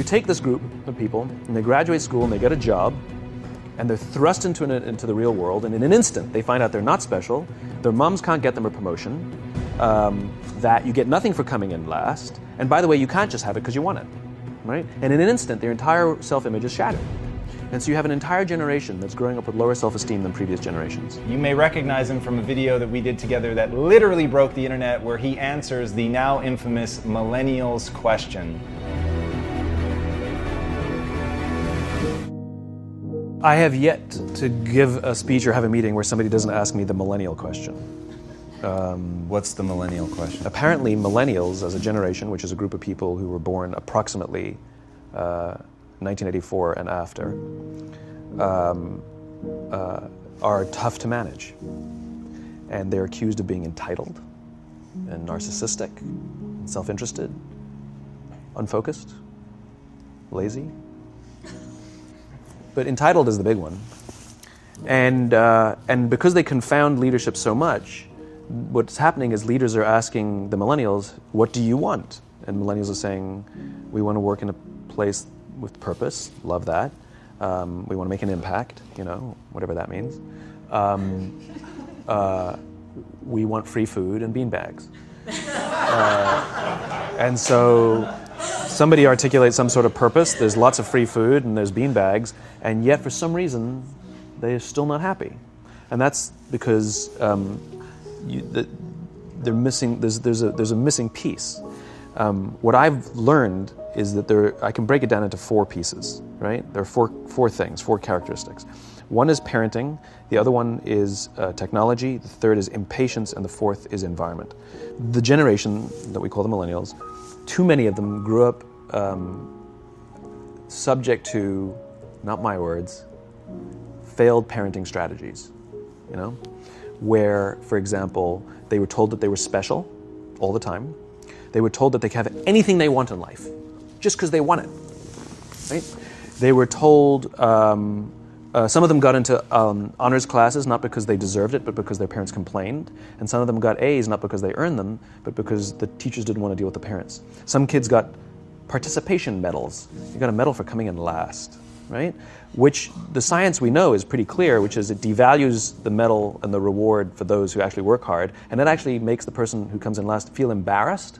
you take this group of people, and they graduate school, and they get a job, and they're thrust into the real world, and in an instant, they find out they're not special, their moms can't get them a promotion, that you get nothing for coming in last, and by the way, you can't just have it because you want it, right? And in an instant, their entire self-image is shattered. And so you have an entire generation that's growing up with lower self-esteem than previous generations. You may recognize him from a video that we did together that literally broke the internet, where he answers the now infamous millennials question. I have yet to give a speech or have a meeting where somebody doesn't ask me the millennial question. What's the millennial question? Apparently, millennials as a generation, which is a group of people who were born approximately 1984 and after, are tough to manage. And they're accused of being entitled and narcissistic, and self-interested, unfocused, lazy. But entitled is the big one. And because they confound leadership so much, what's happening is leaders are asking the millennials, what do you want? And millennials are saying, we want to work in a place with purpose, love that. We want to make an impact, whatever that means. We want free food and beanbags. And so somebody articulates some sort of purpose, there's lots of free food and there's beanbags, and yet for some reason, they're still not happy. And that's because they're missing, there's a missing piece. What I've learned is that I can break it down into 4 pieces, right? There are four things, 4 characteristics. One is parenting, the other one is technology, the third is impatience, and the fourth is environment. The generation that we call the millennials, too many of them grew up subject to, not my words, failed parenting strategies, where, for example, they were told that they were special all the time. They were told that they could have anything they want in life, just because they want it, right? They were told, some of them got into honors classes, not because they deserved it, but because their parents complained. And some of them got A's, not because they earned them, but because the teachers didn't want to deal with the parents. Some kids got participation medals. You got a medal for coming in last, right? Which the science we know is pretty clear, which is it devalues the medal and the reward for those who actually work hard. And it actually makes the person who comes in last feel embarrassed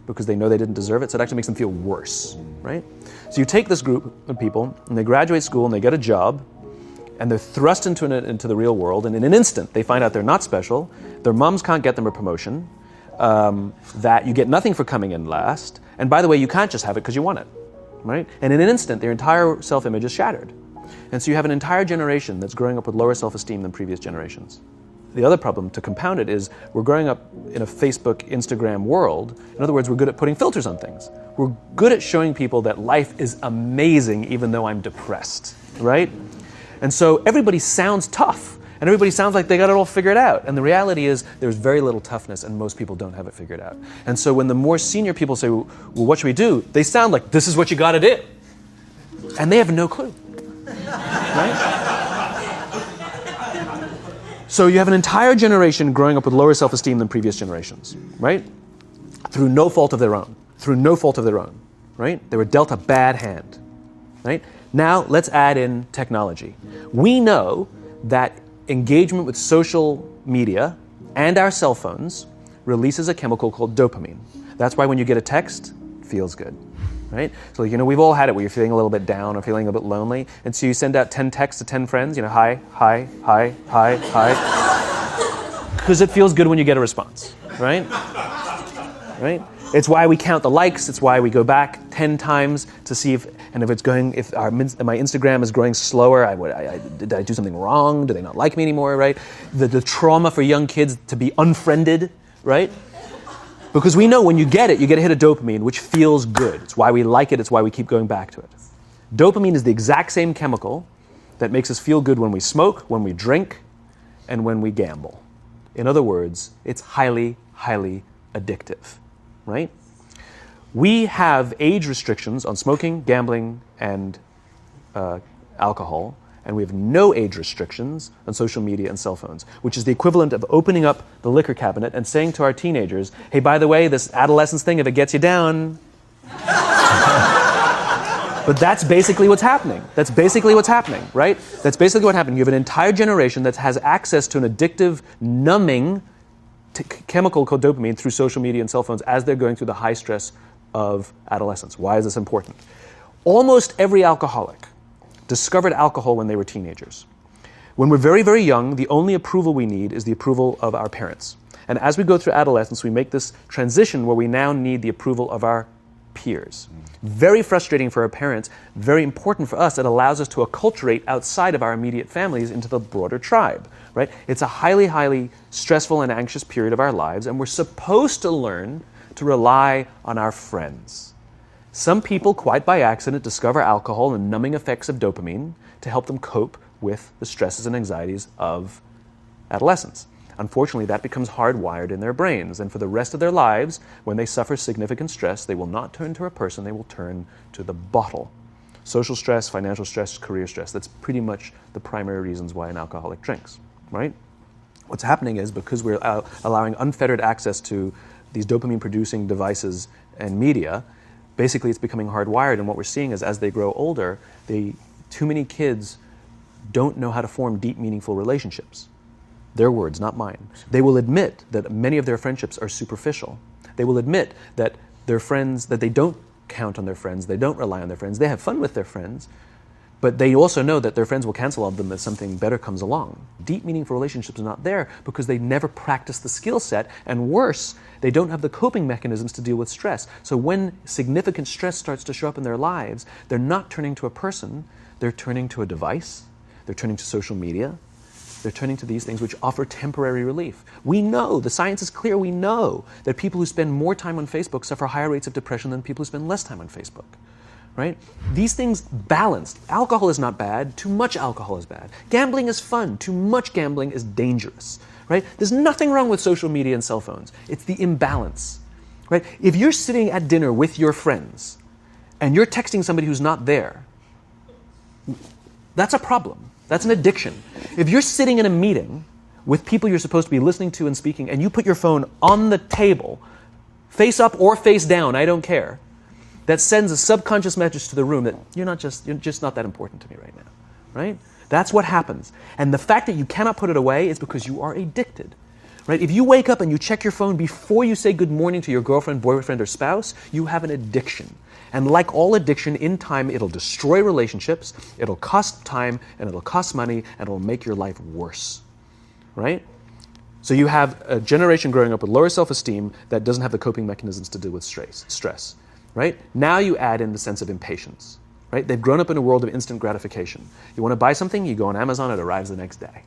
because they know they didn't deserve it. So it actually makes them feel worse, right? So you take this group of people and they graduate school and they get a job, and they're thrust into the real world, and in an instant, they find out they're not special, their moms can't get them a promotion, that you get nothing for coming in last, and by the way, you can't just have it because you want it, right? And in an instant, their entire self-image is shattered. And so you have an entire generation that's growing up with lower self-esteem than previous generations. The other problem, to compound it, is we're growing up in a Facebook, Instagram world. In other words, we're good at putting filters on things. We're good at showing people that life is amazing even though I'm depressed, right? And so everybody sounds tough, and everybody sounds like they got it all figured out. And the reality is there's very little toughness, and most people don't have it figured out. And so when the more senior people say, well, what should we do? They sound like, this is what you got to do. And they have no clue, right? So you have an entire generation growing up with lower self-esteem than previous generations, right? Through no fault of their own, right? They were dealt a bad hand, right? Now, let's add in technology. We know that engagement with social media and our cell phones releases a chemical called dopamine. That's why when you get a text, it feels good, right? So, we've all had it where you're feeling a little bit down or feeling a bit lonely, and so you send out 10 texts to 10 friends, hi, hi, hi, hi, hi, because it feels good when you get a response, right? Right? It's why we count the likes. It's why we go back 10 times to see if my Instagram is growing slower, did I do something wrong? Do they not like me anymore, right? The trauma for young kids to be unfriended, right? Because we know when you get a hit of dopamine, which feels good. It's why we like it. It's why we keep going back to it. Dopamine is the exact same chemical that makes us feel good when we smoke, when we drink, and when we gamble. In other words, it's highly, highly addictive. Right? We have age restrictions on smoking, gambling, and alcohol, and we have no age restrictions on social media and cell phones, which is the equivalent of opening up the liquor cabinet and saying to our teenagers, hey, by the way, this adolescence thing, if it gets you down, But that's basically what's happening. That's basically what's happening, right? That's basically what happened. You have an entire generation that has access to an addictive, numbing chemical called dopamine through social media and cell phones as they're going through the high stress of adolescence. Why is this important? Almost every alcoholic discovered alcohol when they were teenagers. When we're very, very young, the only approval we need is the approval of our parents. And as we go through adolescence, we make this transition where we now need the approval of our peers. Very frustrating for our parents, very important for us. It allows us to acculturate outside of our immediate families into the broader tribe, right? It's a highly, highly stressful and anxious period of our lives, and we're supposed to learn to rely on our friends. Some people, quite by accident, discover alcohol and numbing effects of dopamine to help them cope with the stresses and anxieties of adolescence. Unfortunately, that becomes hardwired in their brains, and for the rest of their lives, when they suffer significant stress, they will not turn to a person, they will turn to the bottle. Social stress, financial stress, career stress, that's pretty much the primary reasons why an alcoholic drinks, right? What's happening is because we're allowing unfettered access to these dopamine-producing devices and media, basically it's becoming hardwired, and what we're seeing is as they grow older, too many kids don't know how to form deep, meaningful relationships. Their words, not mine. They will admit that many of their friendships are superficial. They will admit that their friends, that they don't count on their friends, they don't rely on their friends, they have fun with their friends, but they also know that their friends will cancel on them if something better comes along. Deep, meaningful relationships are not there because they never practice the skill set, and worse, they don't have the coping mechanisms to deal with stress. So when significant stress starts to show up in their lives, they're not turning to a person, they're turning to a device, they're turning to social media, they're turning to these things which offer temporary relief. We know, the science is clear, we know that people who spend more time on Facebook suffer higher rates of depression than people who spend less time on Facebook, right? These things balanced. Alcohol is not bad, too much alcohol is bad. Gambling is fun, too much gambling is dangerous, right? There's nothing wrong with social media and cell phones. It's the imbalance, right? If you're sitting at dinner with your friends and you're texting somebody who's not there, that's a problem. That's an addiction. If you're sitting in a meeting with people you're supposed to be listening to and speaking, and you put your phone on the table, face up or face down, I don't care, that sends a subconscious message to the room that you're just not that important to me right now, right? That's what happens. And the fact that you cannot put it away is because you are addicted, right? If you wake up and you check your phone before you say good morning to your girlfriend, boyfriend, or spouse, you have an addiction. And like all addiction, in time, it'll destroy relationships, it'll cost time, and it'll cost money, and it'll make your life worse, right? So you have a generation growing up with lower self-esteem that doesn't have the coping mechanisms to deal with stress, right? Now you add in the sense of impatience, right? They've grown up in a world of instant gratification. You want to buy something, you go on Amazon, it arrives the next day.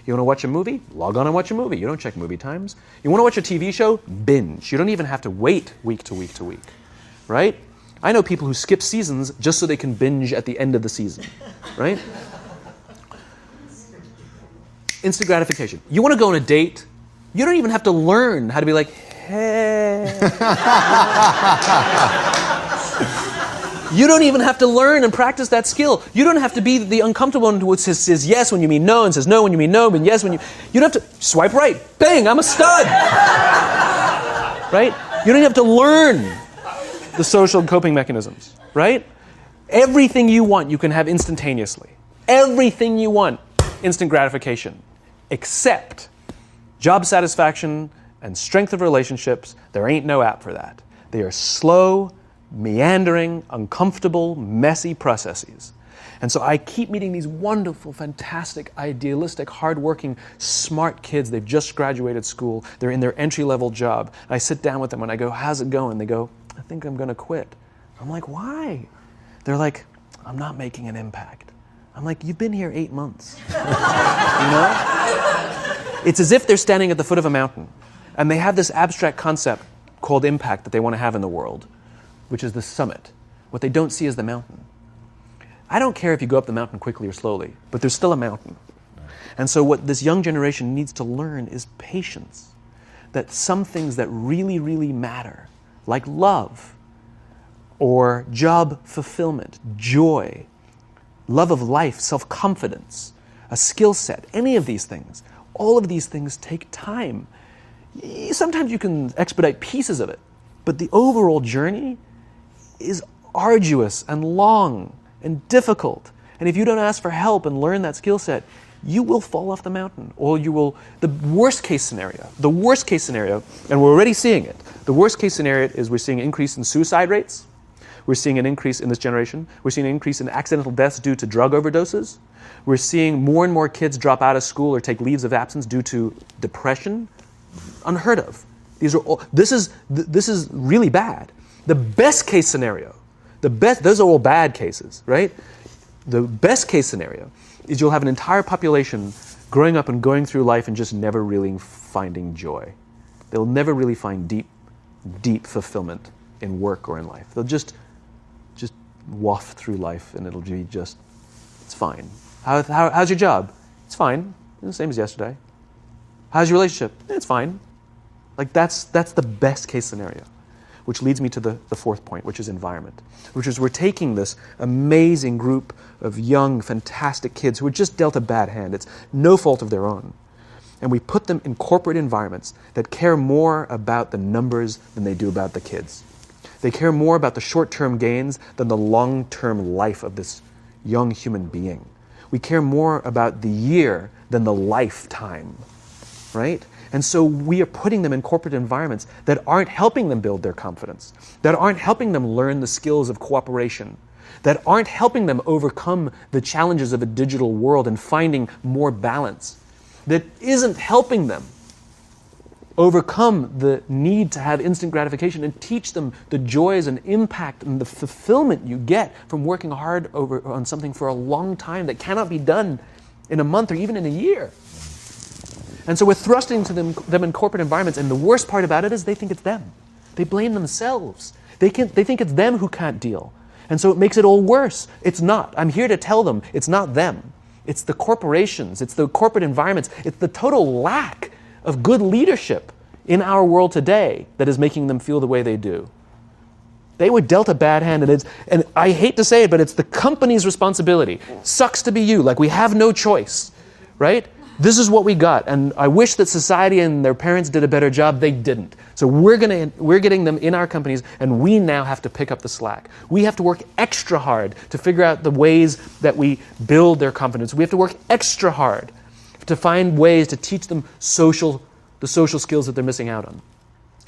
You want to watch a movie? Log on and watch a movie. You don't check movie times. You want to watch a TV show? Binge. You don't even have to wait week to week to week, right? I know people who skip seasons just so they can binge at the end of the season, right? Instant gratification. You want to go on a date? You don't even have to learn how to be like, hey. You don't even have to learn and practice that skill. You don't have to be the uncomfortable one who says yes when you mean no and says no when you mean no, but yes when you don't have to swipe right. Bang, I'm a stud. Right? You don't have to learn the social coping mechanisms, right? Everything you want, you can have instantaneously. Everything you want, instant gratification. Except job satisfaction and strength of relationships, there ain't no app for that. They are slow, meandering, uncomfortable, messy processes. And so I keep meeting these wonderful, fantastic, idealistic, hardworking, smart kids. They've just graduated school. They're in their entry-level job. I sit down with them and I go, how's it going? They go, I think I'm going to quit. I'm like, why? They're like, I'm not making an impact. I'm like, you've been here 8 months. You know? It's as if they're standing at the foot of a mountain and they have this abstract concept called impact that they want to have in the world, which is the summit. What they don't see is the mountain. I don't care if you go up the mountain quickly or slowly, but there's still a mountain. And so what this young generation needs to learn is patience. That some things that really, really matter, like love, or job fulfillment, joy, love of life, self-confidence, a skill set, any of these things, all of these things take time. Sometimes you can expedite pieces of it, but the overall journey is arduous and long and difficult. And if you don't ask for help and learn that skill set, you will fall off the mountain, or you will, the worst case scenario, and we're already seeing it, the worst case scenario is we're seeing an increase in suicide rates, we're seeing an increase in this generation, we're seeing an increase in accidental deaths due to drug overdoses, we're seeing more and more kids drop out of school or take leaves of absence due to depression. Unheard of. These are all, this is really bad. The best case scenario, those are all bad cases, right? The best case scenario is you'll have an entire population growing up and going through life and just never really finding joy. They'll never really find deep fulfillment in work or in life. They'll just waft through life and it'll be just, it's fine. How's your job? It's fine. It's the same as yesterday. How's your relationship? It's fine. Like that's the best case scenario. Which leads me to the fourth point, which is environment. Which is we're taking this amazing group of young, fantastic kids who are just dealt a bad hand. It's no fault of their own. And we put them in corporate environments that care more about the numbers than they do about the kids. They care more about the short-term gains than the long-term life of this young human being. We care more about the year than the lifetime, right? And so we are putting them in corporate environments that aren't helping them build their confidence, that aren't helping them learn the skills of cooperation, that aren't helping them overcome the challenges of a digital world and finding more balance, that isn't helping them overcome the need to have instant gratification and teach them the joys and impact and the fulfillment you get from working hard on something for a long time that cannot be done in a month or even in a year. And so we're thrusting to them in corporate environments, and the worst part about it is they think it's them. They blame themselves. They think it's them who can't deal. And so it makes it all worse. It's not. I'm here to tell them it's not them. It's the corporations. It's the corporate environments. It's the total lack of good leadership in our world today that is making them feel the way they do. They were dealt a bad hand, and I hate to say it, but it's the company's responsibility. Sucks to be you. Like, we have no choice, right? This is what we got, and I wish that society and their parents did a better job. They didn't. So we're getting them in our companies, and we now have to pick up the slack. We have to work extra hard to figure out the ways that we build their confidence. We have to work extra hard to find ways to teach them the social skills that they're missing out on.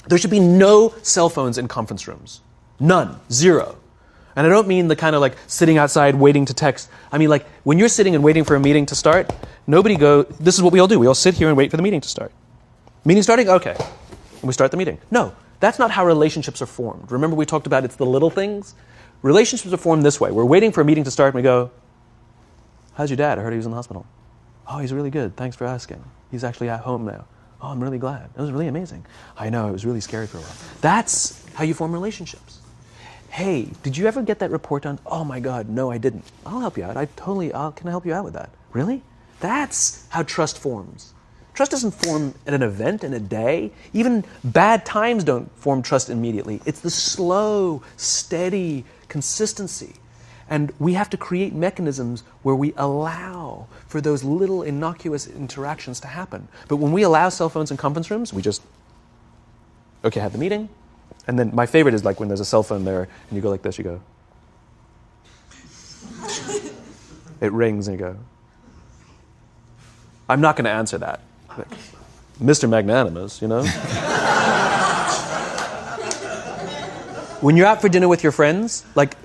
There should be no cell phones in conference rooms. None. Zero. And I don't mean the kind of like sitting outside waiting to text. I mean, like, when you're sitting and waiting for a meeting to start, this is what we all do. We all sit here and wait for the meeting to start. Meeting starting? Okay. And we start the meeting. No, that's not how relationships are formed. Remember we talked about it's the little things? Relationships are formed this way. We're waiting for a meeting to start and we go, how's your dad? I heard he was in the hospital. Oh, he's really good. Thanks for asking. He's actually at home now. Oh, I'm really glad. It was really amazing. I know, it was really scary for a while. That's how you form relationships. Hey, did you ever get that report done? Oh my God, no, I didn't. I'll help you out. Can I help you out with that? Really? That's how trust forms. Trust doesn't form at an event in a day. Even bad times don't form trust immediately. It's the slow, steady consistency. And we have to create mechanisms where we allow for those little innocuous interactions to happen. But when we allow cell phones in conference rooms, we just, okay, have the meeting. And then my favorite is like when there's a cell phone there and you go like this, you go. It rings and you go. I'm not going to answer that. Like, Mr. Magnanimous, you know? When you're out for dinner with your friends, like,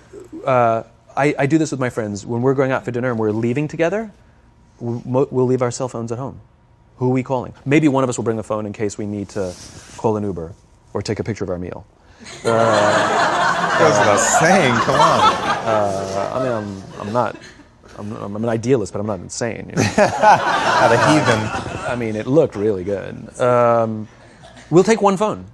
I do this with my friends. When we're going out for dinner and we're leaving together, we'll leave our cell phones at home. Who are we calling? Maybe one of us will bring a phone in case we need to call an Uber or take a picture of our meal. Goes without saying, come on. I'm an idealist, but I'm not insane. You know? Not a heathen. I mean, it looked really good. We'll take one phone.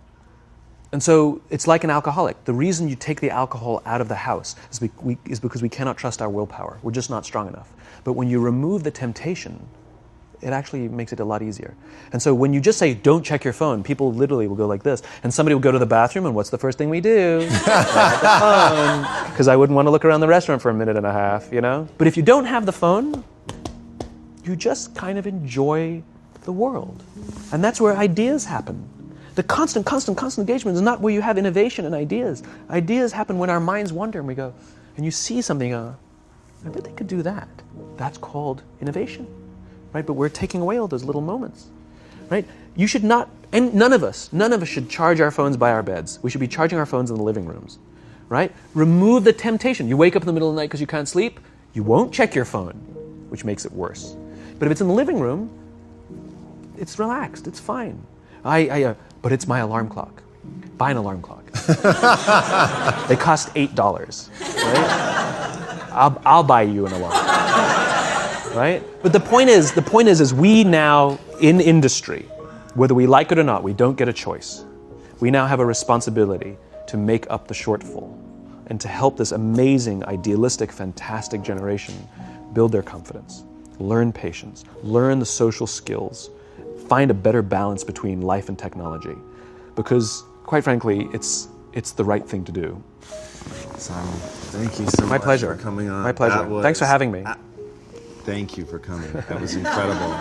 And so it's like an alcoholic. The reason you take the alcohol out of the house is because we cannot trust our willpower. We're just not strong enough. But when you remove the temptation, it actually makes it a lot easier. And so when you just say, don't check your phone, people literally will go like this. And somebody will go to the bathroom, and what's the first thing we do? Grab the phone. Because I wouldn't want to look around the restaurant for a minute and a half, you know? But if you don't have the phone, you just kind of enjoy the world. And that's where ideas happen. The constant engagement is not where you have innovation and ideas. Ideas happen when our minds wander and we go, and you see something, I bet they could do that. That's called innovation, right? But we're taking away all those little moments, right? You should not, and none of us should charge our phones by our beds. We should be charging our phones in the living rooms, right? Remove the temptation. You wake up in the middle of the night because you can't sleep, you won't check your phone, which makes it worse. But if it's in the living room, it's relaxed, it's fine. But it's my alarm clock. Buy an alarm clock. They cost $8, right? I'll buy you an alarm, right? But the point is we now in industry, whether we like it or not, we don't get a choice. We now have a responsibility to make up the shortfall and to help this amazing, idealistic, fantastic generation build their confidence, learn patience, learn the social skills, find a better balance between life and technology. Because, quite frankly, it's the right thing to do. Simon, thank you so much pleasure. for coming on. My pleasure. Thanks for having me. Thank you for coming. That was incredible.